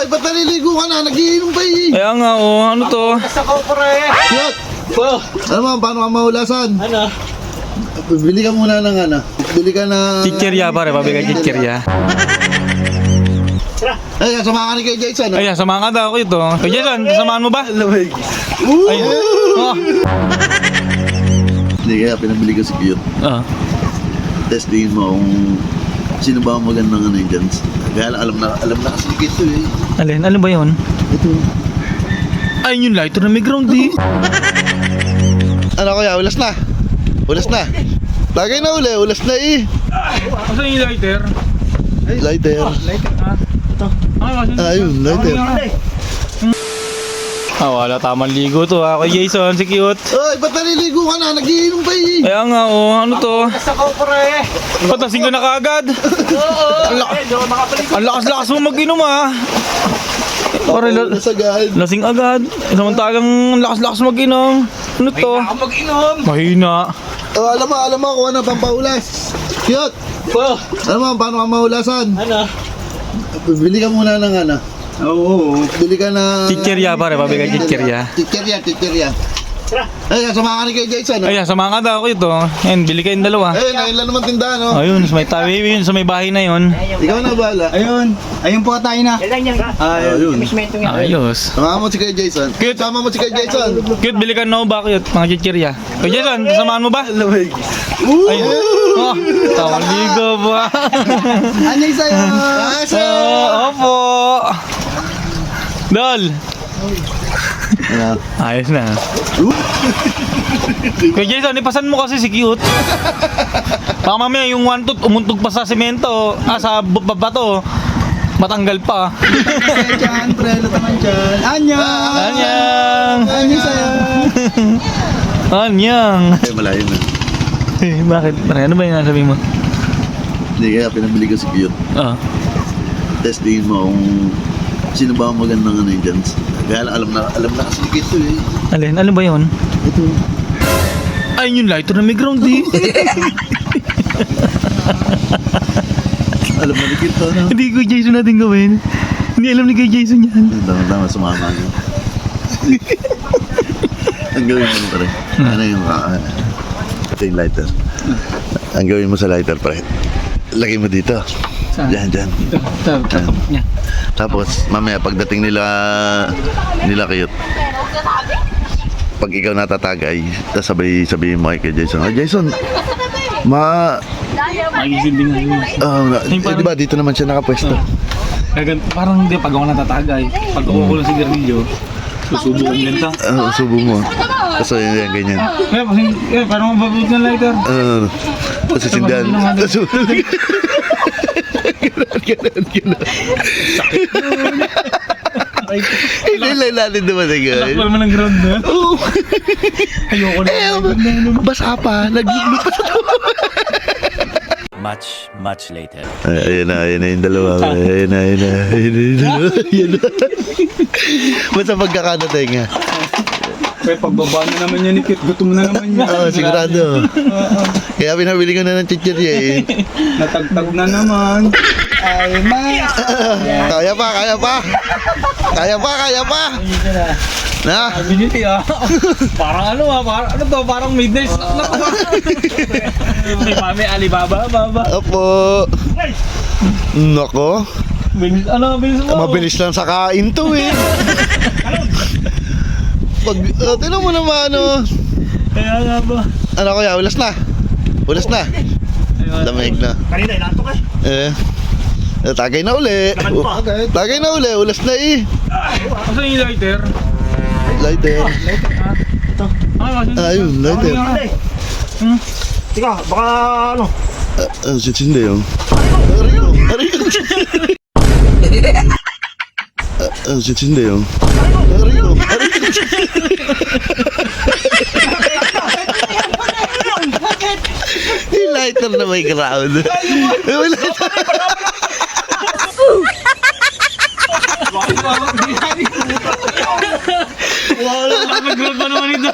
Hoy, ba't naliligo ka na? Nagiinom pa eh. Kaya nga, oh, ano to? Basta ko, pre. Cute! Ano mo, paano ka mahulasan? Ano? Bili ka muna ng ano. Bili ka ng... Chichirya pare, pabigay chichirya. Ay, samahan ka ni kay Jason. Ay, samahan ka daw ako ito. Kaya Jason, samahan mo ba? Ay, oh. Hindi kaya pinabili ko si Cute. Ah. Testingin mo kung sino ba ang magandang ano yung dyan. Kaya alam na kasi ni Cute eh. Alin, ano ba yun? Ito. Ay, yung lighter na may ground eh. Ano kaya, ulas na? Ulas na? Lagay na uli, ulas na eh. Asan yung lighter? Lighter. Lighter, ah. Ito. Ayun, lighter. Ah, wala tamang ligo to ha. Kay Jason, si Cute. Hoy, ba't naliligo ka na? Nagiinom pa eh. Kaya nga, oh, ano to? Basta ko, pre. Patasing ka na kaagad. Oo. Ang lakas-lakas mo mag-inom ha. Pare, Nasagad. lasing agad. Samantalang lakas-lakas mag-inom. Ano to? Ako mag-inom. Mahina. Oh, alam mo kung ano pampahulas. Cute! Po. Alam mo, paano ka mahulasan? Ano? Bili ka muna ng ano. Oo. Bili ka ng... Chichirya pare, pabigay chichirya. Chichirya. Ay, samahan ka ni kay Jason. Ay, samahan ka daw ako ito. Ayan, bili kayong dalawa. Ayun, ayun lang naman tindahan, no? Ayun, sa may tabi yun, sa may bahay na yun. Ikaw na bahala. Ayun po tayo na. Ayun. Ayos. Samahan mo si kay Jason. Cute. Sama mo si kay Jason. Cute, bili ka no ba, Cute? Mga chichirya. Kaya Jason, samahan mo ba? Ayun. Oh, tawang ligo ba? Ano yung sa'yo? Opo. Dol. Ayos na. Kaya Jason, ipasan mo kasi si Cute. Baka mamaya yung one tooth umuntog pa sa semento, sa bato. Matanggal pa. Diyan, pre. Ano naman dyan? Anyang! Anyang! Ano sa'yo? Anyang! Ay, malayo na. Bakit? Ano ba yung nasabi mo? Hindi kaya pinabili ko si Cute. Ah. Testingin mo kung sino ba ang magandang ano yung dyan. Kaya alam na kasi ni Cute eh. Alin? Ano ba yun? Ito. Ay, yung lighter na may ground eh. Alam mo ni Cute ano? Hindi ko Jason natin gawin. Hindi alam ni kay Jason yan. Tama, sumama niyo. Ang gawin mo pare. Ano yung ito yung lighter. Ang gawin mo sa lighter pare. Lagay mo dito. Diyan. Ayan. Tapos mamaya pagdating nila Cute, pag ikaw natatagay, tapos sabihin mo kay Jason, oh Jason, Magisinding na yun. di ba dito naman siya nakapwesto? Parang hindi, pag ako natatagay, pag ako ko ng sigarilyo, susubo ko yung lenta. Subo mo. Tapos yan, ganyan. Parang mababot ng lighter. Tapos sindan. Ganun. Hindi natin naman na Lakbal gano'n. mo ng ground na. Ayoko na. Basa pa. Naglulog pa sa Much later. Ayun na yung dalawa. Ayun na. Basta pagkakanating nga. Pre, pagbaba na naman yan ni Kit. Gutom na naman yan. Oo, sigurado. Kaya pinabili ko na ng chichirya eh. Natagtag na naman. Ay, Kaya pa. Na? Biniti ah. Parang ano parang midnight snack na to. May mami Alibaba, baba. Opo. Nako. Bilis mo. Mabilis lang sa kain to eh. Tinan mo naman ano. Kaya nga ba. Ano kaya, ulas na. Lamig na. Kanina, inaantok eh. Tagay na uli. Ulas na eh. Asan yung lighter? Lighter. Ito. Ayun, lighter. Tika, baka ano? Sindi yun. Ariyo. Sindi yun. Ariyo. Yung lighter na may ground. Yung lighter. Wow, mag-grab pa naman ito.